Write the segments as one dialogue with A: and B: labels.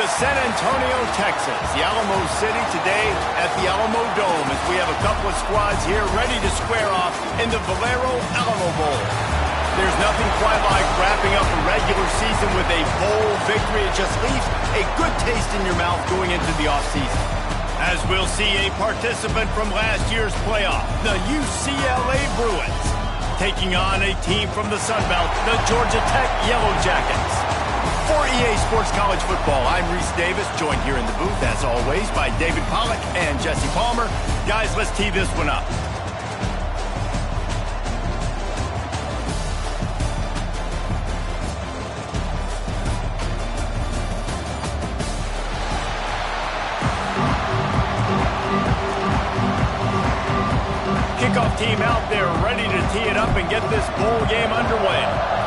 A: to San Antonio, Texas, the Alamo City today at the Alamo Dome as we have a couple of squads here ready to square off in the Valero Alamo Bowl. There's nothing quite like wrapping up a regular season with a bowl victory. It just leaves a good taste in your mouth going into the offseason. As we'll see a participant from last year's playoff, the UCLA Bruins, taking on a team from the Sun Belt, the Georgia Tech Yellow Jackets. For EA Sports College Football, I'm Reese Davis, joined here in the booth, as always, by David Pollack and Jesse Palmer. Guys, let's tee this one up. Kickoff team out there ready to tee it up and get this bowl game underway.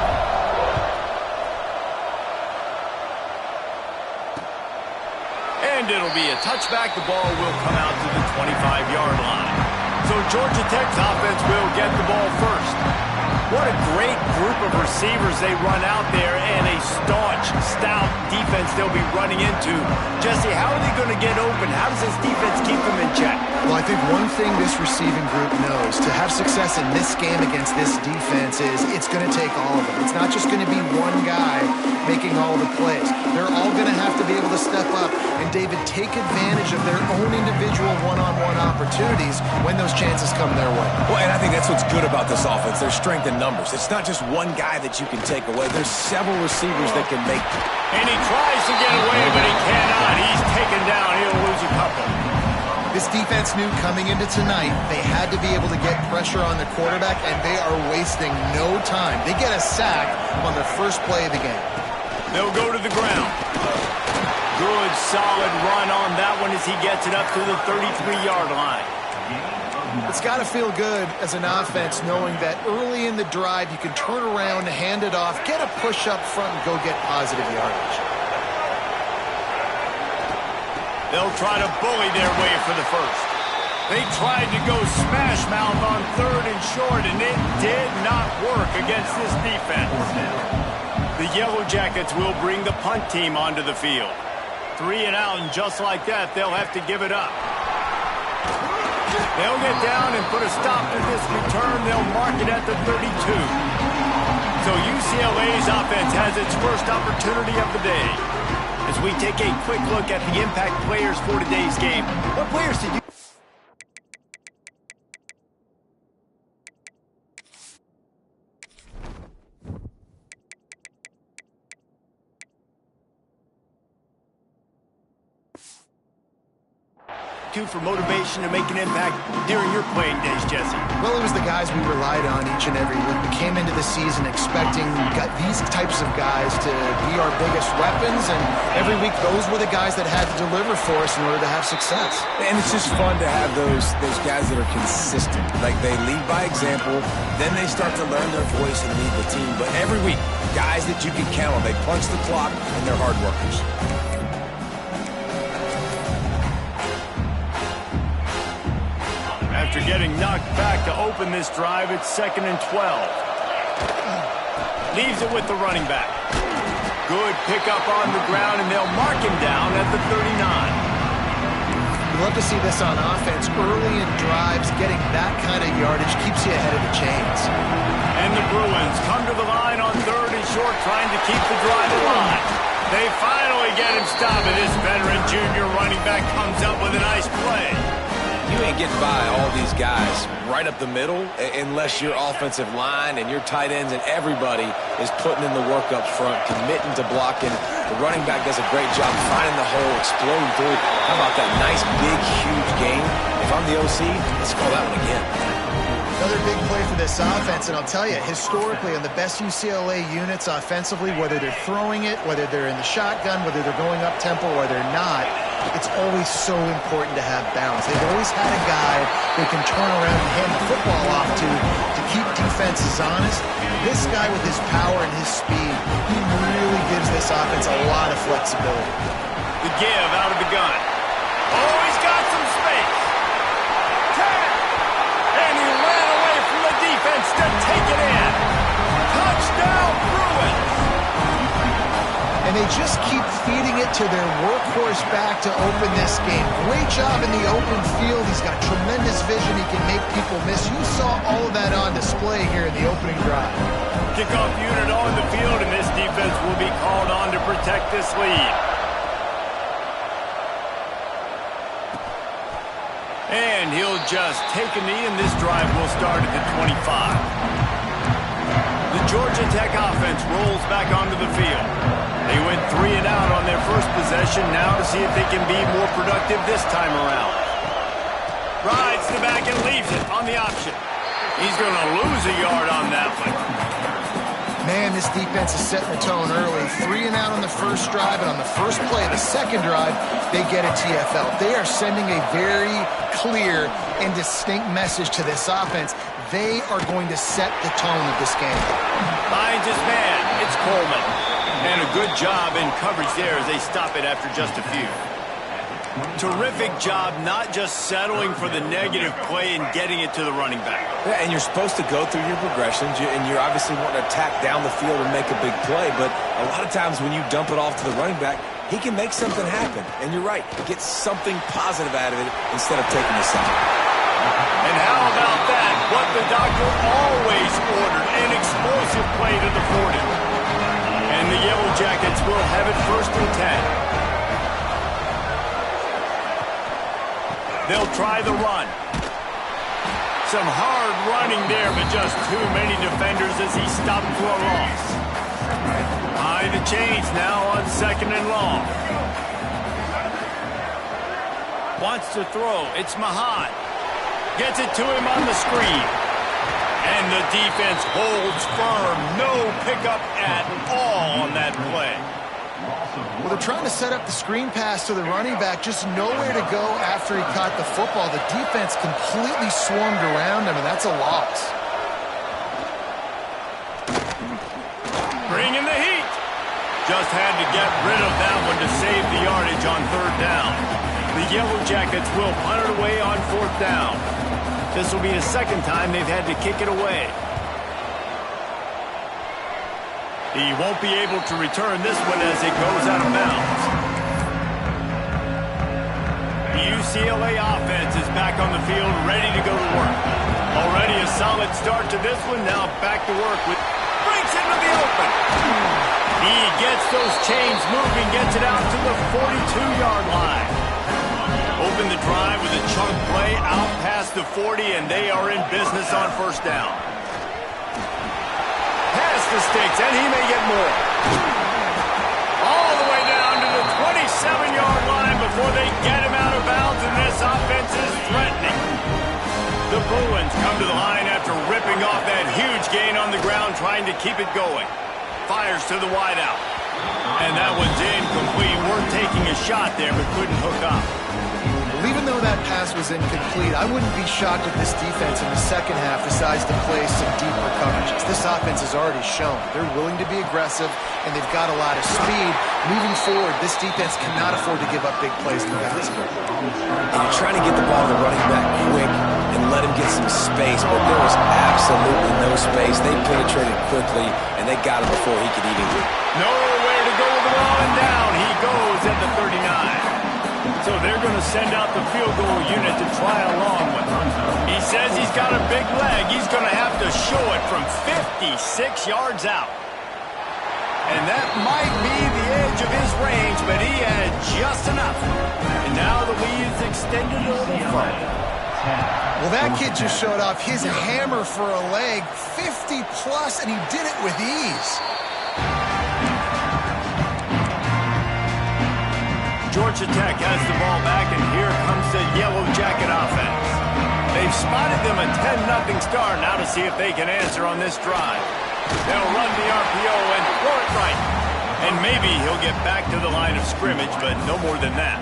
A: And it'll be a touchback. The ball will come out to the 25-yard line. So Georgia Tech's offense will get the ball first. What a great group of receivers they run out there, and a staunch, stout defense they'll be running into. Jesse, how are they going to get open? How does this defense keep them in check?
B: Well, I think one thing this receiving group knows, to have success in this game against this defense, is it's going to take all of them. It's not just going to be one guy making all the plays. They're all going to have to be able to step up and, David, take advantage of their own individual one-on-one opportunities when those chances come their way.
C: Well, and I think that's what's good about this offense, their strength in numbers. It's not just one guy that you can take away. There's several receivers that can make it.
A: And he tries to get away, but he cannot. He's taken down. He'll lose a couple.
B: This defense knew coming into tonight they had to be able to get pressure on the quarterback, and they are wasting no time. They get a sack on the first play of the game.
A: They'll go to the ground. Good, solid run on that one as he gets it up to the 33-yard line.
B: It's got to feel good as an offense knowing that early in the drive you can turn around, hand it off, get a push up front, and go get positive yardage.
A: They'll try to bully their way for the first. They tried to go smash mouth on third and short, and it did not work against this defense. The Yellow Jackets will bring the punt team onto the field. 3 and out, and just like that, they'll have to give it up. They'll get down and put a stop to this return. They'll mark it at the 32. So UCLA's offense has its first opportunity of the day. As we take a quick look at the impact players for today's game, what players did you... for motivation to make an impact during your playing days, Jesse?
B: Well, it was the guys we relied on each and every week. We came into the season expecting these types of guys to be our biggest weapons, and every week those were the guys that had to deliver for us in order to have success.
C: And it's just fun to have those guys that are consistent. Like, they lead by example, then they start to learn their voice and lead the team. But every week, guys that you can count on, they punch the clock, and they're hard workers.
A: After getting knocked back to open this drive, it's 2nd and 12. Leaves it with the running back. Good pickup on the ground, and they'll mark him down at the 39.
B: You love to see this on offense. Early in drives, getting that kind of yardage keeps you ahead of the chains.
A: And the Bruins come to the line on 3rd and short, trying to keep the drive alive. They finally get him stopped, and this veteran junior running back comes up with a nice play.
C: You ain't getting by all these guys right up the middle unless your offensive line and your tight ends and everybody is putting in the work up front, committing to blocking. The running back does a great job finding the hole, exploding through. How about that nice, big, huge game? If I'm the OC, let's call that one again.
B: Another big play for this offense, and I'll tell you, historically, on the best UCLA units offensively, whether they're throwing it, whether they're in the shotgun, whether they're going up-tempo or they're not, it's always so important to have balance. They've always had a guy they can turn around and hand the football off to keep defenses honest. This guy with his power and his speed, he really gives this offense a lot of flexibility.
A: The give out of the gun. Oh, he's got some space. And he ran away from the defense to take it in. Touchdown, Bruins!
B: And they just keep feeding it to their workhorse back to open this game. Great job in the open field. He's got tremendous vision. He can make people miss. You saw all of that on display here in the opening drive.
A: Kickoff unit on the field, and this defense will be called on to protect this lead. And he'll just take a knee, and this drive will start at the 25. The Georgia Tech offense rolls back onto the field. They went 3 and out on their first possession, now to see if they can be more productive this time around. Rides the back and leaves it on the option. He's going to lose a yard on that one.
B: Man, this defense is setting the tone early. 3 and out on the first drive, and on the first play of the second drive, they get a TFL. They are sending a very clear and distinct message to this offense. They are going to set the tone of this game.
A: Finds his man. It's Coleman. And a good job in coverage there as they stop it after just a few. Terrific job not just settling for the negative play and getting it to the running back.
C: Yeah, and you're supposed to go through your progressions, and you're obviously wanting to attack down the field and make a big play, but a lot of times when you dump it off to the running back, he can make something happen. And you're right, get something positive out of it instead of taking a sack.
A: And how about that? What the doctor always ordered, an explosive play to the 40. And the Yellow Jackets will have it 1st and 10. They'll try the run. Some hard running there, but just too many defenders as he stopped for a loss. High the chains now on 2nd and long. Wants to throw. It's Mahad. Gets it to him on the screen. And the defense holds firm. No pickup at all on that play.
B: Well, they're trying to set up the screen pass to the running back, just nowhere to go after he caught the football. The defense completely swarmed around him, and that's a loss.
A: Bring in the heat. Just had to get rid of that one to save the yardage on 3rd down. The Yellow Jackets will punt it away on 4th down. This will be the 2nd time they've had to kick it away. He won't be able to return this one as it goes out of bounds. The UCLA offense is back on the field, ready to go to work. Already a solid start to this one, now back to work with... Breaks into the open. He gets those chains moving, gets it out to the 42-yard line. Open the drive with a chunk play out past the 40, and they are in business on 1st down. The sticks, and he may get more. All the way down to the 27-yard line before they get him out of bounds, and this offense is threatening. The Bruins come to the line after ripping off that huge gain on the ground, trying to keep it going. Fires to the wideout. And that one's incomplete. We're taking a shot there, but couldn't hook up.
B: Well, even though that pass was incomplete, I wouldn't be shocked if this defense in the second half decides to play some deeper coverages. This offense has already shown they're willing to be aggressive, and they've got a lot of speed. Moving forward, this defense cannot afford to give up big plays to the basketball.
C: And you're trying to get the ball to the running back quick and let him get some space, but there was absolutely no space. They penetrated quickly, and they got him before he could even get.
A: Nowhere to go with the ball, and down he goes at the 39. So they're going to send out the field goal unit to try a long one. He says he's got a big leg. He's going to have to show it from 56 yards out. And that might be the edge of his range, but he had just enough. And now the lead is extended a little further.
B: Well, that kid just showed off his hammer for a leg, 50-plus, and he did it with ease.
A: Georgia Tech has the ball back, and here comes the Yellow Jacket offense. They've spotted them a 10-0 start, now to see if they can answer on this drive. They'll run the RPO and throw it right. And maybe he'll get back to the line of scrimmage, but no more than that.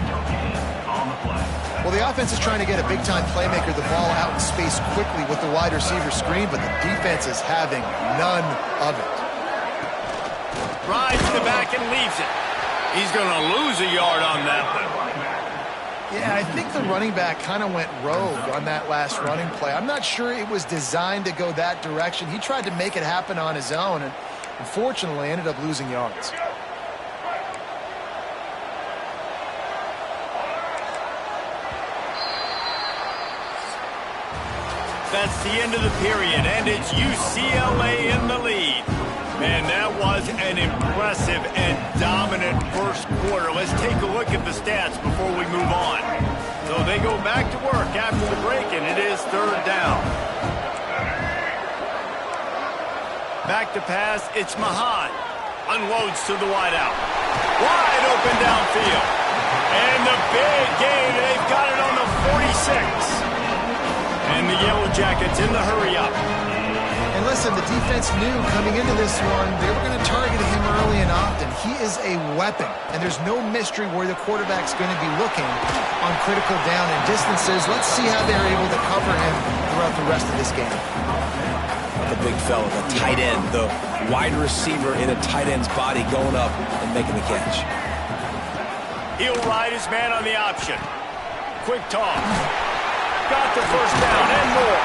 B: Well, the offense is trying to get a big-time playmaker the ball out in space quickly with the wide receiver screen, but the defense is having none of it.
A: Rides the back and leaves it. He's going to lose a yard on that one.
B: Yeah, I think the running back kind of went rogue on that last running play. I'm not sure it was designed to go that direction. He tried to make it happen on his own, and unfortunately ended up losing yards.
A: That's the end of the period, and it's UCLA in the lead. Man, that was an impressive and dominant first quarter. Let's take a look at the stats before we move on. So they go back to work after the break, and it is third down. Back to pass, it's Mahan. Unloads to the wideout. Wide open downfield. And the big gain, they've got it on the 46. And the Yellow Jackets in the hurry-up.
B: And listen, the defense knew coming into this one, they were going to target him early and often. He is a weapon, and there's no mystery where the quarterback's going to be looking on critical down and distances. Let's see how they're able to cover him throughout the rest of this game.
C: The big fella, the tight end, the wide receiver in a tight end's body going up and making the catch.
A: He'll ride his man on the option. Quick toss. Got the first down and more.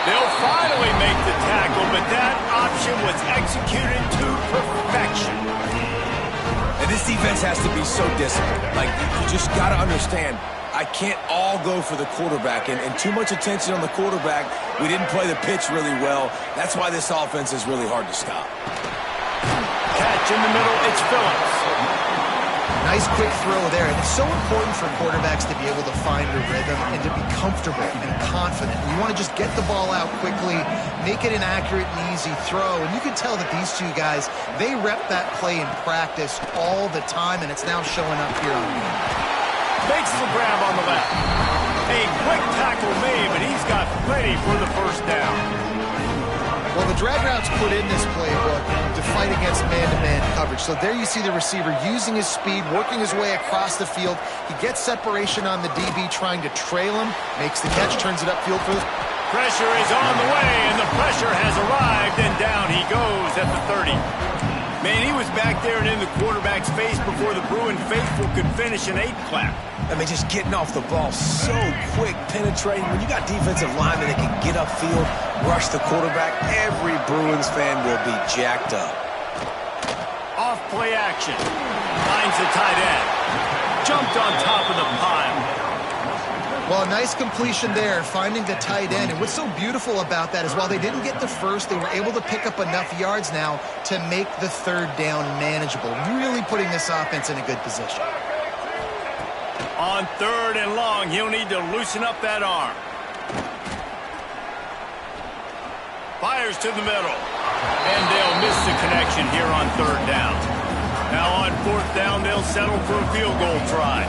A: They'll finally make the tackle, but that option was executed to perfection.
C: And this defense has to be so disciplined. Like, you just got to understand, I can't all go for the quarterback, and too much attention on the quarterback. We didn't play the pitch really well. That's why this offense is really hard to stop.
A: Catch in the middle, it's Phillips.
B: Nice quick throw there, and it's so important for quarterbacks to be able to find a rhythm and to be comfortable and confident. You want to just get the ball out quickly, make it an accurate and easy throw, and you can tell that these two guys, they rep that play in practice all the time, and it's now showing up here on the field.
A: Makes the grab on the left. A quick tackle made, but he's got plenty for the first down.
B: Well, the drag routes put in this playbook to fight against man-to-man coverage. So there you see the receiver using his speed, working his way across the field. He gets separation on the DB trying to trail him, makes the catch, turns it upfield for the...
A: Pressure is on the way, and the pressure has arrived, and down he goes at the 30. Man, he was back there and in the quarterback's face before the Bruin faithful could finish an 8-clap.
C: I mean, just getting off the ball so quick, penetrating. When you got defensive linemen that can get upfield, rush the quarterback, every Bruins fan will be jacked up.
A: Off play action. Finds the tight end. Jumped on top of the pile.
B: Well, nice completion there, finding the tight end. And what's so beautiful about that is while they didn't get the first, they were able to pick up enough yards now to make the third down manageable, really putting this offense in a good position.
A: On third and long, he'll need to loosen up that arm. Fires to the middle. And they'll miss the connection here on third down. Now on fourth down, they'll settle for a field goal try.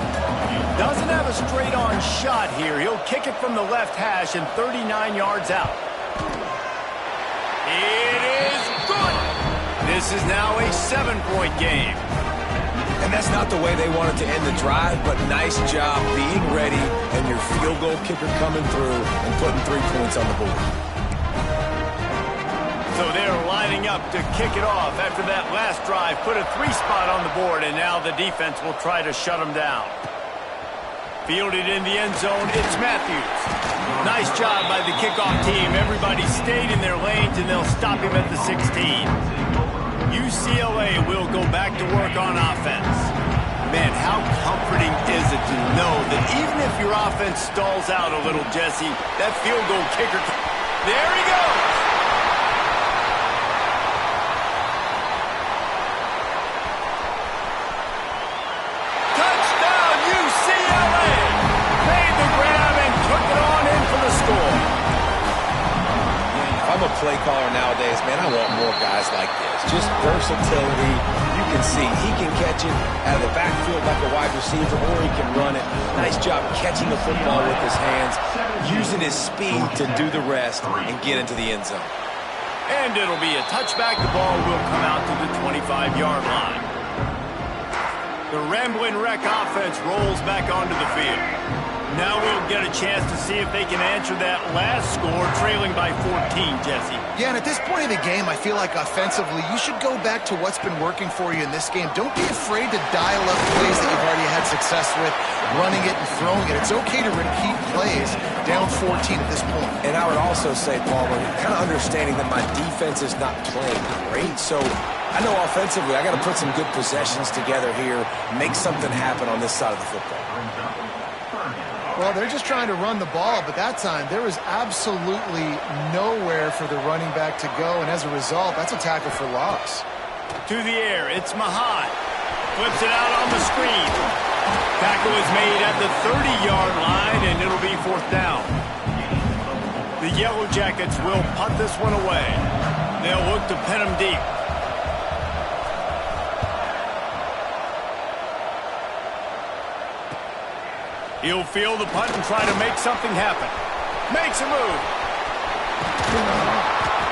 A: Doesn't have a straight-on shot here. He'll kick it from the left hash and 39 yards out. It is good. This is now a 7-point game.
C: And that's not the way they wanted to end the drive, but nice job being ready and your field goal kicker coming through and putting 3 points on the board.
A: So they're lining up to kick it off after that last drive. Put a 3-spot on the board, and now the defense will try to shut them down. Fielded in the end zone, it's Matthews. Nice job by the kickoff team. Everybody stayed in their lanes, and they'll stop him at the 16. UCLA will go back to work on offense. Man, how comforting is it to know that even if your offense stalls out a little, Jesse, that field goal kicker, there he goes. Touchdown, UCLA. Made the grab and took it on in for the score.
C: I'm a play caller nowadays, man. I want more guys like this. Just versatility. You can see he can catch it out of the backfield like a wide receiver, or he can run it. Nice job catching the football with his hands, using his speed to do the rest and get into the end zone.
A: And it'll be a touchback. The ball will come out to the 25-yard line. The Ramblin' Wreck offense rolls back onto the field. Now we'll get a chance to see if they can answer that last score, trailing by 14, Jesse.
B: Yeah, and at this point of the game, I feel like offensively, you should go back to what's been working for you in this game. Don't be afraid to dial up plays that you've already had success with, running it and throwing it. It's okay to repeat plays down 14 at this point.
C: And I would also say, Palmer, kind of understanding that my defense is not playing great, so I know offensively I got to put some good possessions together here, make something happen on this side of the football.
B: Well, they're just trying to run the ball, but that time there was absolutely nowhere for the running back to go, and as a result, that's a tackle for loss.
A: To the air, it's Mahat. Flips it out on the screen. Tackle is made at the 30-yard line, and it'll be 4th down. The Yellow Jackets will punt this one away. They'll look to pin him deep. He'll field the punt and try to make something happen. Makes a move.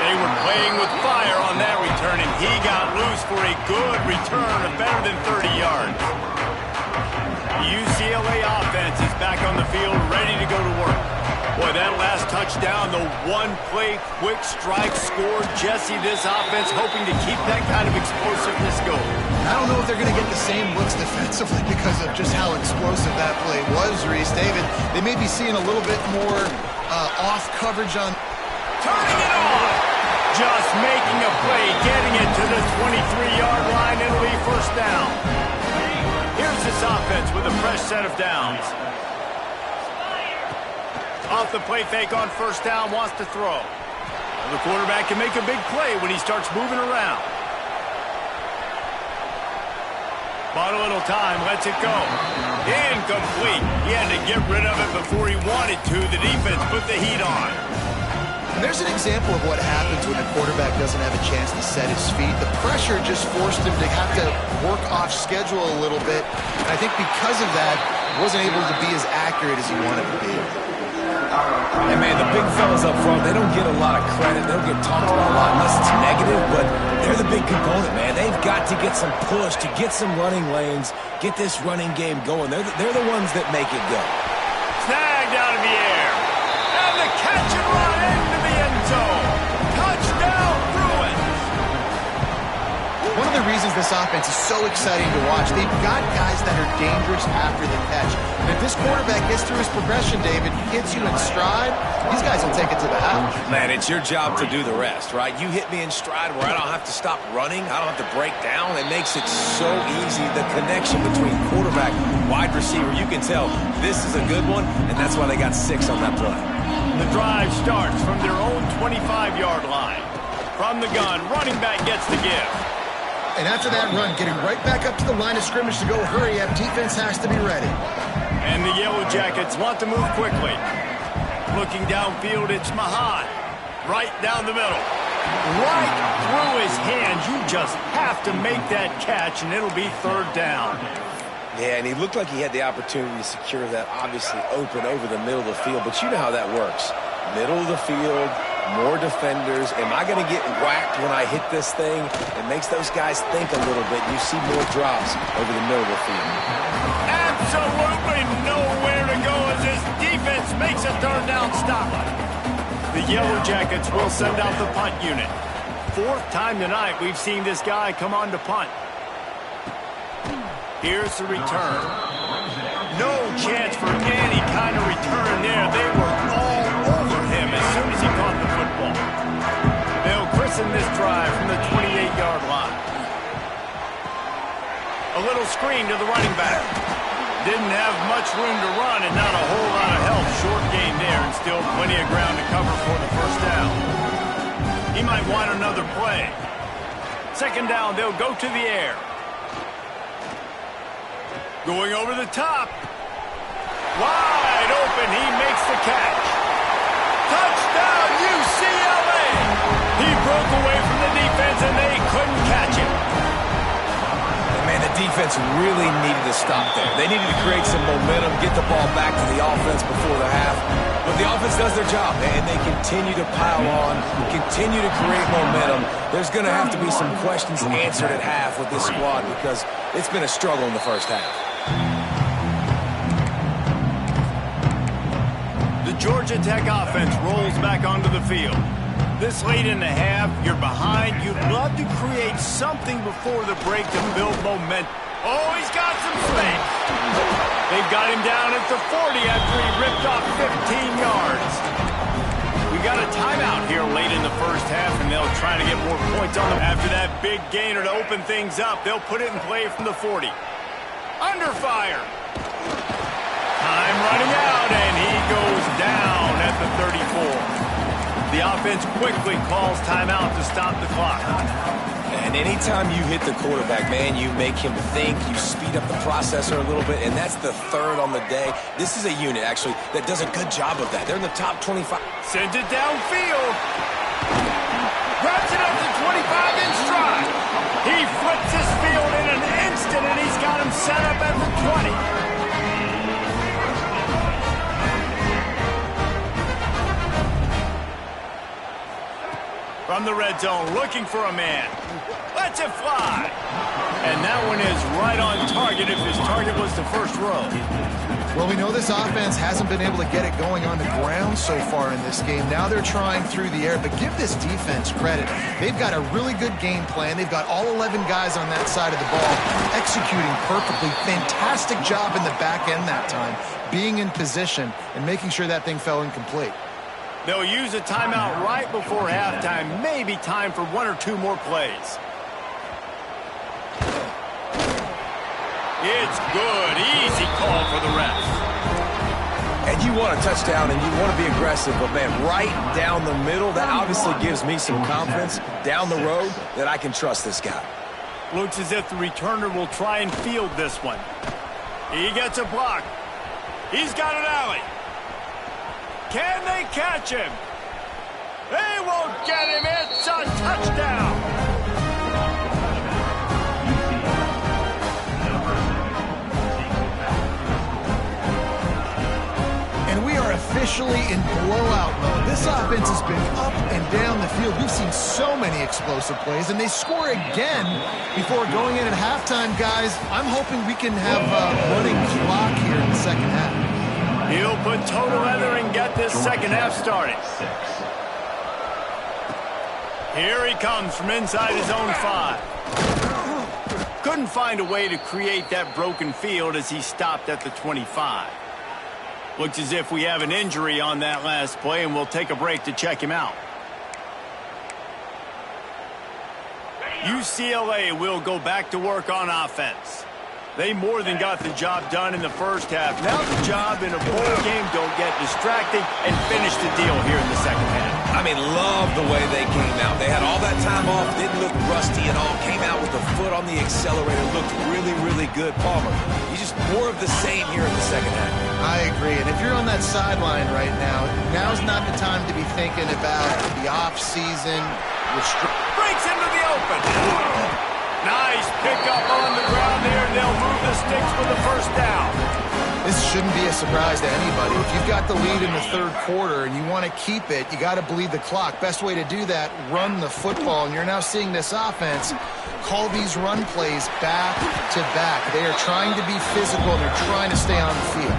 A: They were playing with fire on that return, and he got loose for a good return of better than 30 yards. The UCLA offense is back on the field, ready to go to work. Boy, that last touchdown, the one-play quick strike score. Jesse, this offense hoping to keep that kind of explosiveness going.
B: I don't know if they're going to get the same looks defensively because of just how explosive that play was, Reese. David, they may be seeing a little bit more off coverage on...
A: Turning it on! Just making a play, getting it to the 23-yard line. It'll be 1st down. Here's this offense with a fresh set of downs. Off the play fake on 1st down, wants to throw. The quarterback can make a big play when he starts moving around. Bought a little time, lets it go. Incomplete. He had to get rid of it before he wanted to. The defense put the heat on.
B: And there's an example of what happens when the quarterback doesn't have a chance to set his feet. The pressure just forced him to have to work off schedule a little bit. And I think because of that, he wasn't able to be as accurate as he wanted to be.
C: And, man, the big fellas up front, they don't get a lot of credit. They don't get talked about a lot unless it's negative, but they're the big component, man. They've got to get some push, to get some running lanes, get this running game going. They're the ones that make it go.
A: Snagged out of the air. And the catch and run into the end zone. Touchdown, Bruins.
B: One of the reasons this offense is so exciting to watch, they've got guys that are dangerous after the catch. And if this quarterback gets through his progression, David, hits you in stride, these guys will take it to the house.
C: Man, it's your job to do the rest, right? You hit me in stride where I don't have to stop running. I don't have to break down. It makes it so easy. The connection between quarterback and wide receiver, you can tell this is a good one, and that's why they got 6 on that play.
A: The drive starts from their own 25-yard line. From the gun, running back gets the give.
B: And after that run, getting right back up to the line of scrimmage to go hurry up, defense has to be ready.
A: And the Yellow Jackets want to move quickly. Looking downfield, it's Mahat. Right down the middle. Right through his hands. You just have to make that catch, and it'll be 3rd down.
C: Yeah, and he looked like he had the opportunity to secure that, obviously open over the middle of the field, but you know how that works. Middle of the field, more defenders. Am I going to get whacked when I hit this thing? It makes those guys think a little bit. You see more drops over the middle of the field.
A: Absolutely nowhere to go as this defense makes a 3rd down stop. The Yellow Jackets will send out the punt unit. 4th time tonight we've seen this guy come on to punt. Here's the return. No chance for any kind of return there. They were all over him as soon as he caught the football. They'll christen this drive from the 28-yard line. A little screen to the running back. Didn't have much room to run and not a whole lot of help. Short gain there and still plenty of ground to cover for the 1st down. He might want another play. 2nd down, they'll go to the air. Going over the top. Wide open, he makes the catch. Touchdown, UCLA! He broke away from the defense and they couldn't catch him.
C: Man, the defense really needed to stop there. They needed to create some momentum, get the ball back to the offense before the half. But the offense does their job, and they continue to pile on, continue to create momentum. There's going to have to be some questions answered at half with this squad because it's been a struggle in the 1st half.
A: The Georgia Tech offense rolls back onto the field. This late in the half, you're behind. You'd love to create something before the break to build momentum. Oh, he's got some space. They've got him down at the 40 after he ripped off 15 yards. We got a timeout here late in the 1st half, and they'll try to get more points on them. After that big gainer to open things up, they'll put it in play from the 40. Under fire. Time running out, and The offense quickly calls timeout to stop the clock.
C: And anytime you hit the quarterback, man, you make him think, you speed up the processor a little bit, and that's the third on the day. This is a unit, actually, that does a good job of that. They're in the top 25.
A: Sends it downfield. Grabs it up to 25 in stride. He flips his field in an instant, and he's got him set up at the 20. From the red zone, looking for a man. Lets it fly. And that one is right on target if his target was the first row.
B: Well, we know this offense hasn't been able to get it going on the ground so far in this game. Now they're trying through the air, but give this defense credit. They've got a really good game plan. They've got all 11 guys on that side of the ball executing perfectly. Fantastic job in the back end that time, being in position and making sure that thing fell incomplete.
A: They'll use a timeout right before halftime. Maybe time for one or two more plays. It's good. Easy call for the ref.
C: And you want a touchdown and you want to be aggressive, but, man, right down the middle, that obviously gives me some confidence down the road that I can trust this guy.
A: Looks as if the returner will try and field this one. He gets a block. He's got an alley. Can they catch him? They won't get him. It's a touchdown.
B: And we are officially in blowout mode. This offense has been up and down the field. We've seen so many explosive plays, and they score again before going in at halftime, guys. I'm hoping we can have a running clock here in the second half.
A: He'll put total leather and get this second half started. Here he comes from inside his own 5. Couldn't find a way to create that broken field as he stopped at the 25. Looks as if we have an injury on that last play, and we'll take a break to check him out. UCLA will go back to work on offense. They more than got the job done in the first half. Now the job in a bowl game, don't get distracted and finish the deal here in the second half.
C: I mean, love the way they came out. They had all that time off, didn't look rusty at all, came out with the foot on the accelerator, looked really, really good. Palmer, he's just more of the same here in the second half.
B: I agree, and if you're on that sideline right now, now's not the time to be thinking about the off-season.
A: Breaks into the open. Nice pickup on the ground there. They'll move the sticks for the first down.
B: This shouldn't be a surprise to anybody. If you've got the lead in the third quarter and you want to keep it, you got to bleed the clock. Best way to do that, run the football. And you're now seeing this offense call these run plays back to back. They are trying to be physical, and they're trying to stay on the field.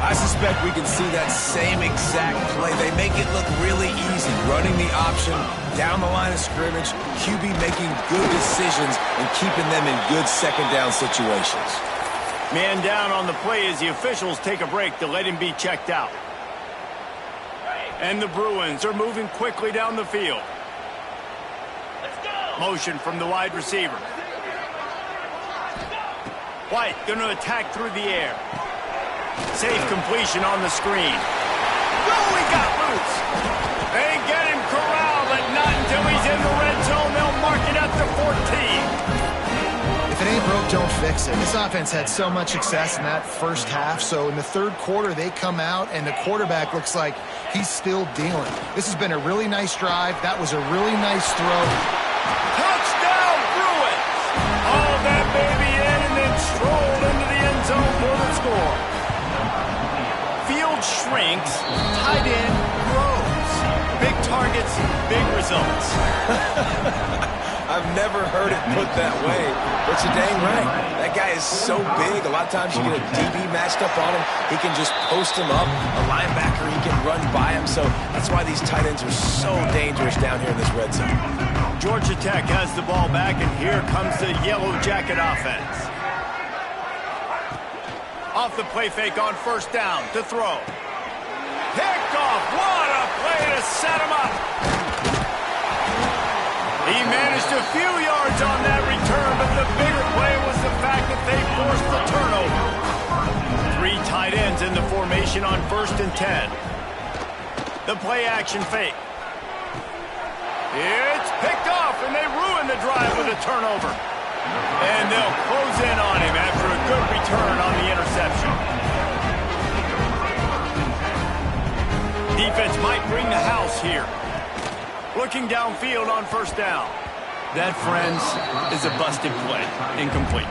C: I suspect we can see that same exact play. They make it look really easy, running the option down the line of scrimmage, QB making good decisions and keeping them in good second down situations.
A: Man down on the play as the officials take a break to let him be checked out. And the Bruins are moving quickly down the field. Motion from the wide receiver. White going to attack through the air. Safe completion on the screen. Oh, he got loose. They get him corralled, but not until he's in the red zone. They'll mark it at the 14.
B: If it ain't broke, don't fix it. This offense had so much success in that first half, so in the third quarter, they come out, and the quarterback looks like he's still dealing. This has been a really nice drive. That was a really nice throw.
A: Touchdown, Bruins! Haul that baby in and then strolled into the end zone for the score. Field shrinks, tight end grows. Big targets, big results.
C: I've never heard it put that way, but you're dang right. That guy is so big. A lot of times you get a DB matched up on him. He can just post him up. A linebacker, he can run by him. So that's why these tight ends are so dangerous down here in this red zone.
A: Georgia Tech has the ball back, and here comes the Yellow Jacket offense. Off the play fake on first down to throw. Picked off. What a play to set him up. He managed a few yards on that return, but the bigger play was the fact that they forced the turnover. 3 tight ends in the formation on 1st and 10. The play action fake. It's picked off, and they ruin the drive with a turnover. And they'll close in on him after a good return on the interception. Defense might bring the house here. Looking downfield on first down. That, friends, is a busted play. Incomplete.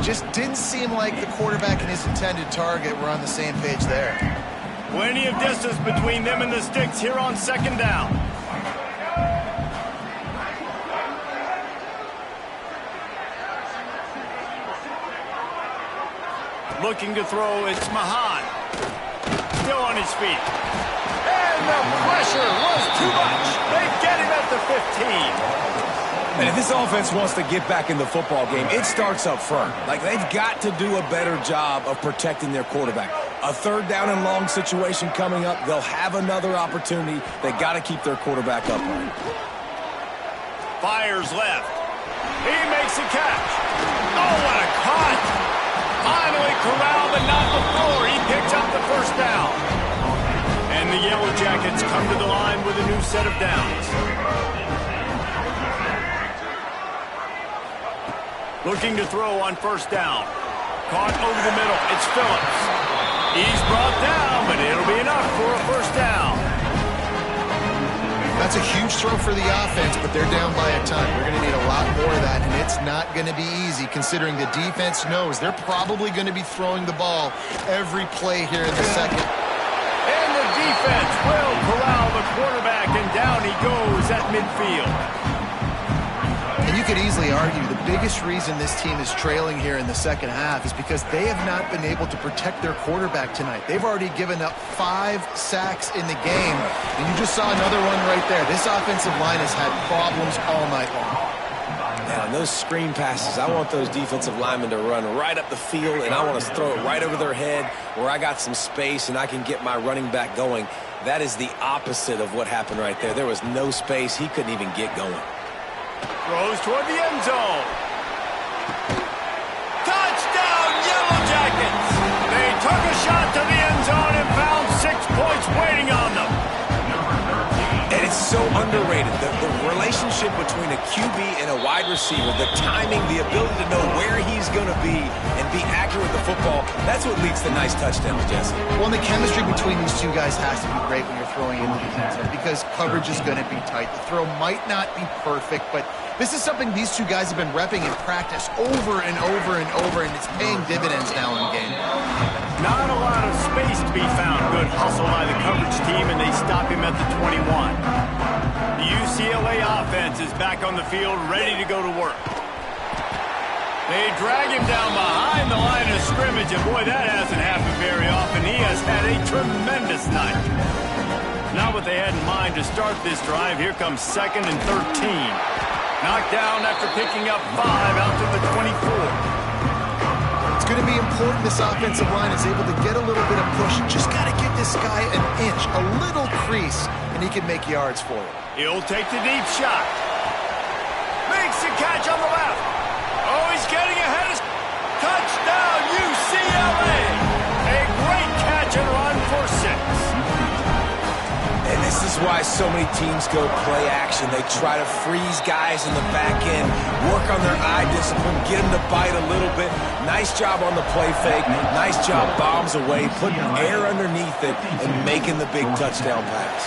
B: Just didn't seem like the quarterback and his intended target were on the same page there.
A: Plenty of distance between them and the sticks here on second down. Looking to throw, it's Mahan. Still on his feet. And the pressure was too much. They get him at the 15.
C: And if this offense wants to get back in the football game, it starts up front. Like, they've got to do a better job of protecting their quarterback. A third down and long situation coming up. They'll have another opportunity. They got to keep their quarterback upright.
A: Fires left. He makes a catch. Oh, what a cut. Finally corralled, but not before he picks up the first down. And the Yellow Jackets come to the line with a new set of downs. Looking to throw on first down. Caught over the middle. It's Phillips. He's brought down, but it'll be enough for a first down.
B: That's a huge throw for the offense, but they're down by a ton. We're going to need a lot more of that, and it's not going to be easy considering the defense knows they're probably going to be throwing the ball every play here in the second.
A: And the defense will corral the quarterback, and down he goes at midfield.
B: And you could easily argue the biggest reason this team is trailing here in the second half is because they have not been able to protect their quarterback tonight. They've already given up 5 sacks in the game, and you just saw another one right there. This offensive line has had problems all night long.
C: Now, on those screen passes, I want those defensive linemen to run right up the field, and I want to throw it right over their head where I got some space and I can get my running back going. That is the opposite of what happened right there. There was no space. He couldn't even get going.
A: Throws toward the end zone. Touchdown, Yellow Jackets! They took a shot to the end zone and found 6 points waiting on them.
C: And it's so underrated. The relationship between a QB and a wide receiver, the timing, the ability to know where he's going to be and be accurate with the football, that's what leads to nice touchdowns, Jesse.
B: Well, and the chemistry between these two guys has to be great when you're throwing into the end zone because coverage is going to be tight. The throw might not be perfect, but this is something these two guys have been repping in practice over and over and over, and it's paying dividends now in the game.
A: Not a lot of space to be found. Good hustle by the coverage team, and they stop him at the 21. The UCLA offense is back on the field, ready to go to work. They drag him down behind the line of scrimmage, and boy, that hasn't happened very often. He has had a tremendous night. Not what they had in mind to start this drive. Here comes 2nd and 13. Knocked down after picking up 5 out to the 24.
B: It's going to be important this offensive line is able to get a little bit of push. Just got to give this guy an inch, a little crease, and he can make yards for you.
A: He'll take the deep shot. Makes the catch on the left. Oh, he's getting ahead of... Touchdown, UCLA! A great catch and run for 6.
C: And this is why so many teams go play action. They try to freeze guys in the back end, work on their eye discipline, get them to bite a little bit. Nice job on the play fake. Nice job bombs away, putting air underneath it, and making the big touchdown pass.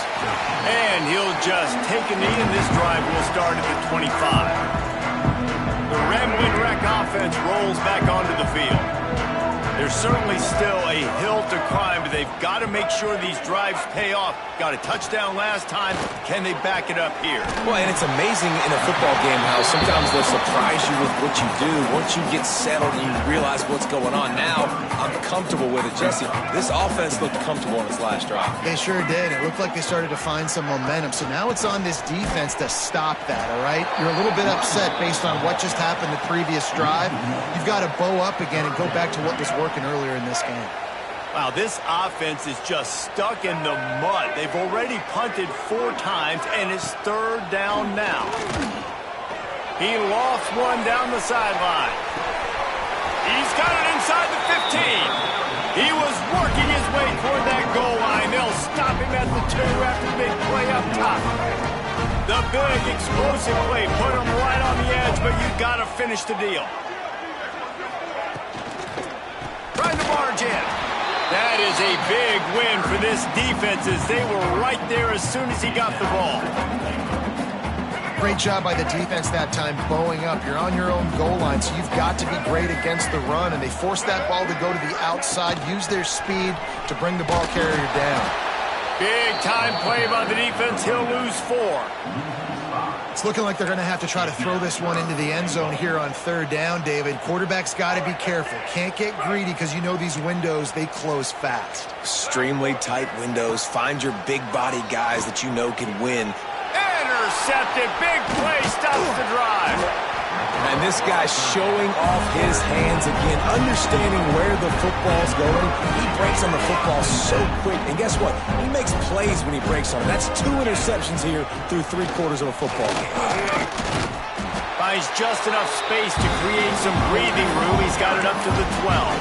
A: And he'll just take a knee, and this drive will start at the 25. The Ramblin' Wreck offense rolls back onto the field. There's certainly still a hill to climb, but they've got to make sure these drives pay off. Got a touchdown last time. Can they back it up here?
C: Well, and it's amazing in a football game how sometimes they'll surprise you with what you do. Once you get settled and you realize what's going on, now I'm comfortable with it, Jesse. This offense looked comfortable on its last drive.
B: They sure did. It looked like they started to find some momentum. So now it's on this defense to stop that, all right? You're a little bit upset based on what just happened the previous drive. You've got to bow up again and go back to what was working earlier in this game.
A: Wow, this offense is just stuck in the mud. They've already punted 4 times, and it's 3rd down now. He lofts one down the sideline. He's got it inside the 15. He was working his way toward that goal line. They'll stop him at the 2 after the big play up top. The big explosive play put him right on the edge, but you got to finish the deal. Trying to barge in. That is a big win for this defense as they were right there as soon as he got the ball.
B: Great job by the defense that time, bowing up. You're on your own goal line, so you've got to be great against the run, and they forced that ball to go to the outside, use their speed to bring the ball carrier down.
A: Big time play by the defense. He'll lose 4.
B: It's looking like they're going to have to try to throw this one into the end zone here on 3rd down, David. Quarterback's got to be careful. Can't get greedy because you know these windows, they close fast.
C: Extremely tight windows. Find your big body guys that you know can win.
A: Intercepted. Big play. Stops the drive.
C: And this guy's showing off his hands again, understanding where the football's going. He breaks on the football so quick. And guess what? He makes plays when he breaks on it. That's 2 interceptions here through 3/4 of a football game.
A: Finds just enough space to create some breathing room. He's got it up to the 12.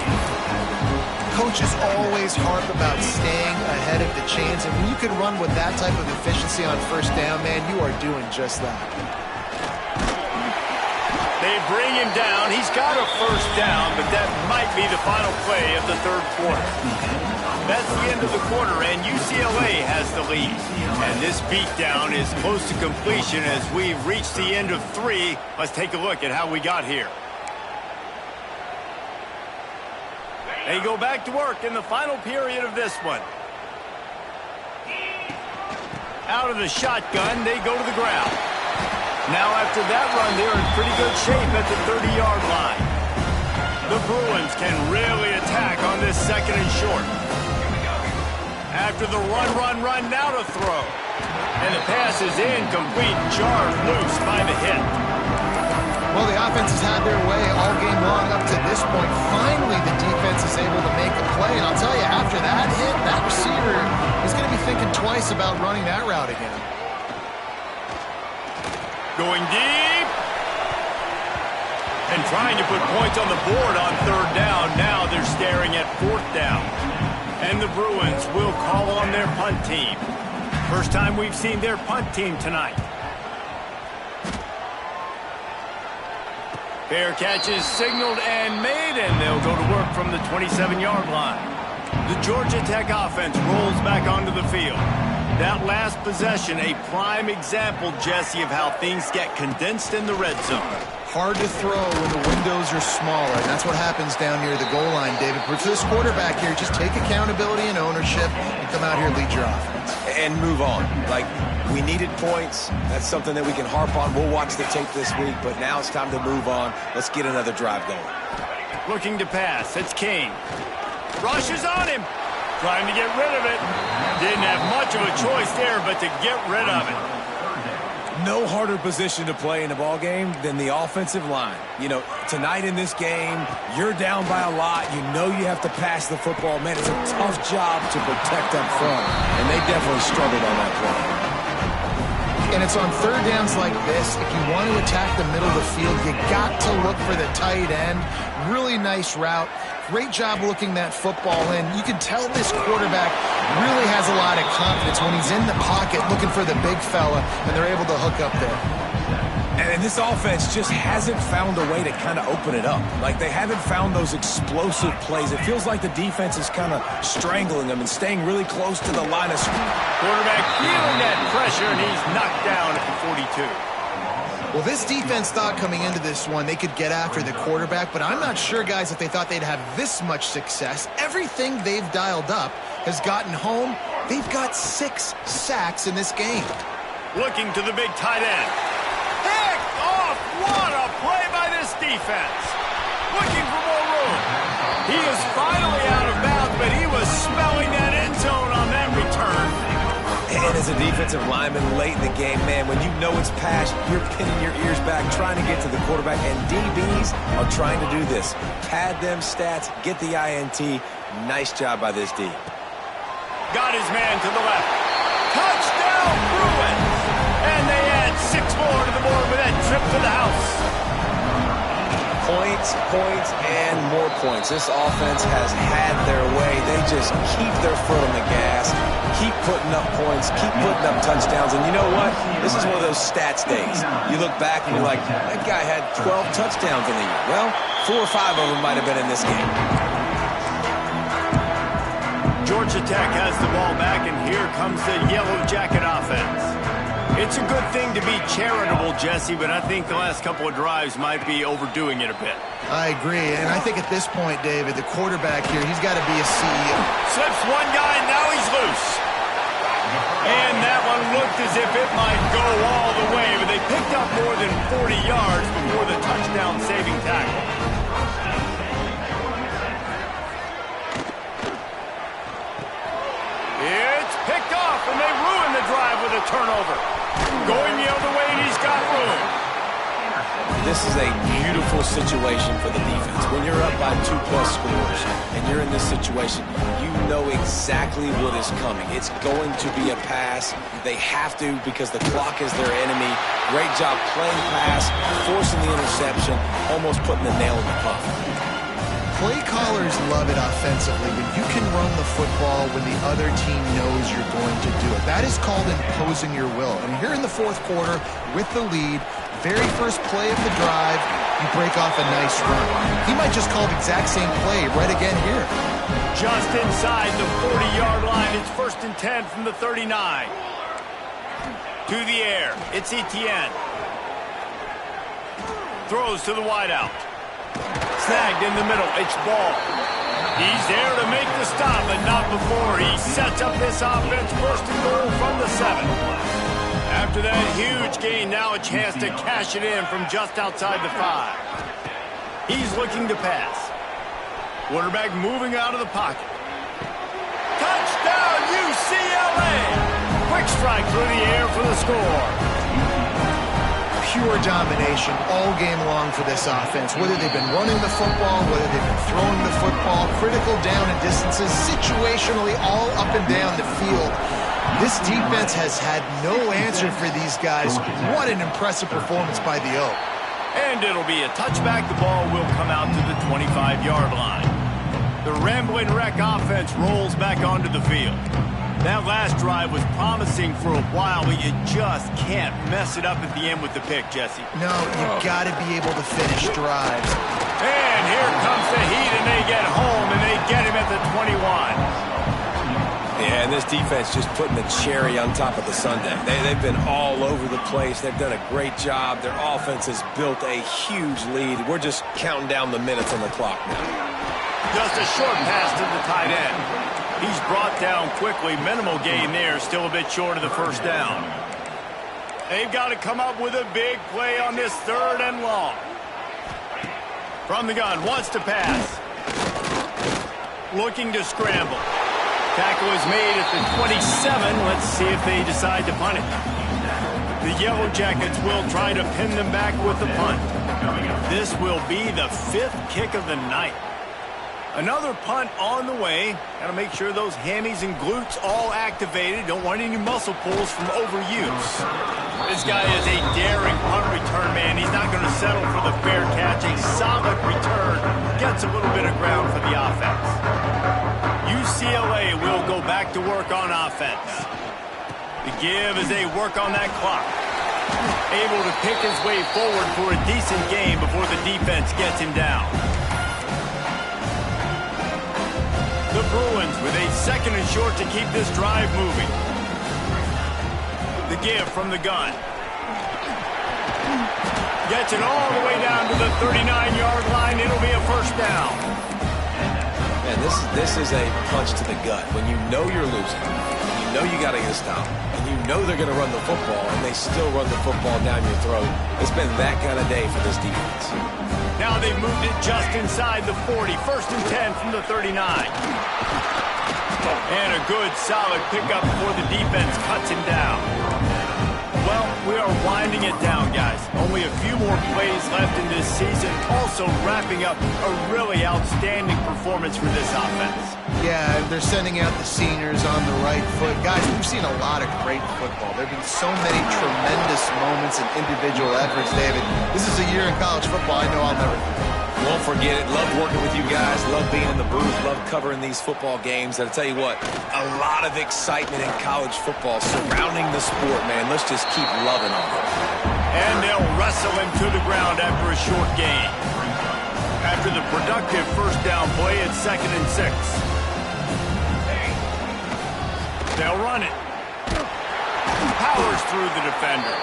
B: Coaches always harp about staying ahead of the chains, and when you can run with that type of efficiency on 1st down, man, you are doing just that.
A: They bring him down. He's got a 1st down, but that might be the final play of the 3rd quarter. That's the end of the quarter, and UCLA has the lead. And this beatdown is close to completion as we've reached the end of 3. Let's take a look at how we got here. They go back to work in the final period of this one. Out of the shotgun, they go to the ground. Now after that run, they're in pretty good shape at the 30-yard line. The Bruins can really attack on this 2nd and short. After the run, now to throw. And the pass is incomplete, jarred loose by the hit.
B: Well, the offense has had their way all game long up to this point. Finally, the defense is able to make a play. And I'll tell you, after that hit, that receiver is going to be thinking twice about running that route again.
A: Going deep. And trying to put points on the board on 3rd down. Now they're staring at 4th down. And the Bruins will call on their punt team. First time we've seen their punt team tonight. Fair catch is signaled and made, and they'll go to work from the 27-yard line. The Georgia Tech offense rolls back onto the field. That last possession, a prime example, Jesse, of how things get condensed in the red zone.
B: Hard to throw when the windows are smaller, and that's what happens down near the goal line, David. But for this quarterback here, just take accountability and ownership and come out here and lead your offense.
C: And move on. Like, we needed points. That's something that we can harp on. We'll watch the tape this week, but now it's time to move on. Let's get another drive going.
A: Looking to pass. It's Kane. Rushes on him. Trying to get rid of it. Didn't have much of a choice there, but to get rid of it.
C: No harder position to play in a ball game than the offensive line. You know, tonight in this game, you're down by a lot. You know you have to pass the football. Man, it's a tough job to protect up front, and they definitely struggled on that play.
B: And it's on 3rd downs like this. If you want to attack the middle of the field, you got to look for the tight end. Really nice route. Great job looking that football in. You can tell this quarterback really has a lot of confidence when he's in the pocket looking for the big fella, and they're able to hook up there.
C: And this offense just hasn't found a way to kind of open it up. Like, they haven't found those explosive plays. It feels like the defense is kind of strangling them and staying really close to the line of scrimmage.
A: Quarterback feeling that pressure, and he's knocked down at the 42.
B: Well, this defense thought coming into this one they could get after the quarterback, but I'm not sure, guys, if they thought they'd have this much success. Everything they've dialed up has gotten home. They've got 6 sacks in this game.
A: Looking to the big tight end. Picked off! What a play by this defense. Looking for more room. He is finally out of bounds, but he was smelling that end zone on that return.
C: And as a defensive lineman late in the game, man, when you know it's pass, you're pinning your ears back, trying to get to the quarterback, and DBs are trying to do this. Pad them stats, get the INT. Nice job by this D.
A: Got his man to the left. Touchdown, Bruins! And they add 6 more to the board with that trip to the house.
C: Points, points, and more points. This offense has had their way. They just keep their foot on the gas, keep putting up points, keep putting up touchdowns. And you know what? This is one of those stats days. You look back and you're like, that guy had 12 touchdowns in a year. Well, 4 or 5 of them might have been in this game.
A: Georgia Tech has the ball back, and here comes the Yellow Jacket offense. It's a good thing to be charitable, Jesse, but I think the last couple of drives might be overdoing it a bit.
B: I agree, and I think at this point, David, the quarterback here, he's got to be a CEO.
A: Slips one guy, and now he's loose. And that one looked as if it might go all the way, but they picked up more than 40 yards before the touchdown-saving tackle. It's picked off, and they ruin the drive with a turnover. Going the other way, and he's got room.
C: This is a beautiful situation for the defense. When you're up by 2+ scores and you're in this situation, you know exactly what is coming. It's going to be a pass. They have to because the clock is their enemy. Great job playing pass, forcing the interception, almost putting the nail in the coffin.
B: Play callers love it offensively when you can run the football when the other team knows you're going to do it. That is called imposing your will. And here in the fourth quarter with the lead, very first play of the drive, you break off a nice run. He might just call the exact same play right again here.
A: Just inside the 40-yard line, it's 1st and 10 from the 39. To the air, it's Etienne. Throws to the wideout. Snagged in the middle, it's Ball. He's there to make the stop, but not before. He sets up this offense, 1st and goal from the 7. After that huge gain, now a chance to cash it in from just outside the 5. He's looking to pass. Quarterback moving out of the pocket. Touchdown, UCLA! Quick strike through the air for the score.
B: Pure domination all game long for this offense. Whether they've been running the football, whether they've been throwing the football, critical down and distances, situationally all up and down the field. This defense has had no answer for these guys. What an impressive performance by the Oak.
A: And it'll be a touchback. The ball will come out to the 25-yard line. The Rambling Wreck offense rolls back onto the field. That last drive was promising for a while, but you just can't mess it up at the end with the pick, Jesse.
B: No, you've got to be able to finish drives.
A: And here comes the heat, and they get home, and they get him at the 21.
C: Yeah, and this defense just putting the cherry on top of the sundae. They've been all over the place. They've done a great job. Their offense has built a huge lead. We're just counting down the minutes on the clock now.
A: Just a short pass to the tight end. He's brought down quickly. Minimal gain there. Still a bit short of the 1st down. They've got to come up with a big play on this 3rd and long. From the gun, wants to pass. Looking to scramble. Tackle is made at the 27. Let's see if they decide to punt it. The Yellow Jackets will try to pin them back with the punt. This will be the 5th kick of the night. Another punt on the way. Got to make sure those hammies and glutes all activated. Don't want any muscle pulls from overuse. This guy is a daring punt return man. He's not going to settle for the fair catch. A solid return. Gets a little bit of ground for the offense. UCLA will go back to work on offense. The give as they work on that clock. Able to pick his way forward for a decent game before the defense gets him down. The Bruins with a 2nd and short to keep this drive moving. The give from the gun. Gets it all the way down to the 39-yard line. It'll be a 1st down.
C: Man, this is a punch to the gut. When you know you're losing, you know you got to get a stop, and you know they're going to run the football, and they still run the football down your throat. It's been that kind of day for this defense.
A: Now they've moved it just inside the 40. 1st and 10 from the 39. And a good, solid pickup before the defense cuts him down. Well, we are winding it down, guys. Only a few more plays left in this season. Also wrapping up a really outstanding performance for this offense.
B: Yeah, they're sending out the seniors on the right foot. Guys, we've seen a lot of great football. There have been so many tremendous moments and individual efforts, David. This is a year in college football I know I'll never forget.
C: Won't forget it. Love working with you guys. Love being in the booth. Love covering these football games. And I'll tell you what, a lot of excitement in college football surrounding the sport, man. Let's just keep loving on it.
A: And they'll wrestle him to the ground after a short gain. After the productive first down play, it's 2nd and 6. They'll run it. Powers through the defender.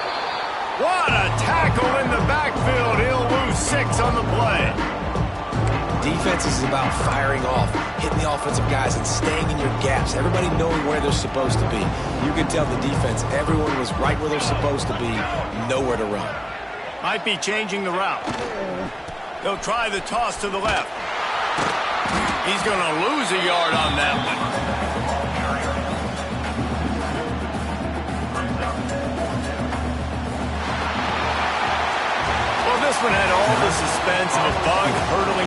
A: What a tackle in the backfield. He'll lose 6 on the play.
C: Defense is about firing off, hitting the offensive guys, and staying in your gaps. Everybody knowing where they're supposed to be. You can tell the defense, everyone was right where they're supposed to be, nowhere to run.
A: Might be changing the route. They'll try the toss to the left. He's going to lose a yard on that one. This one had all the suspense of a bug hurtling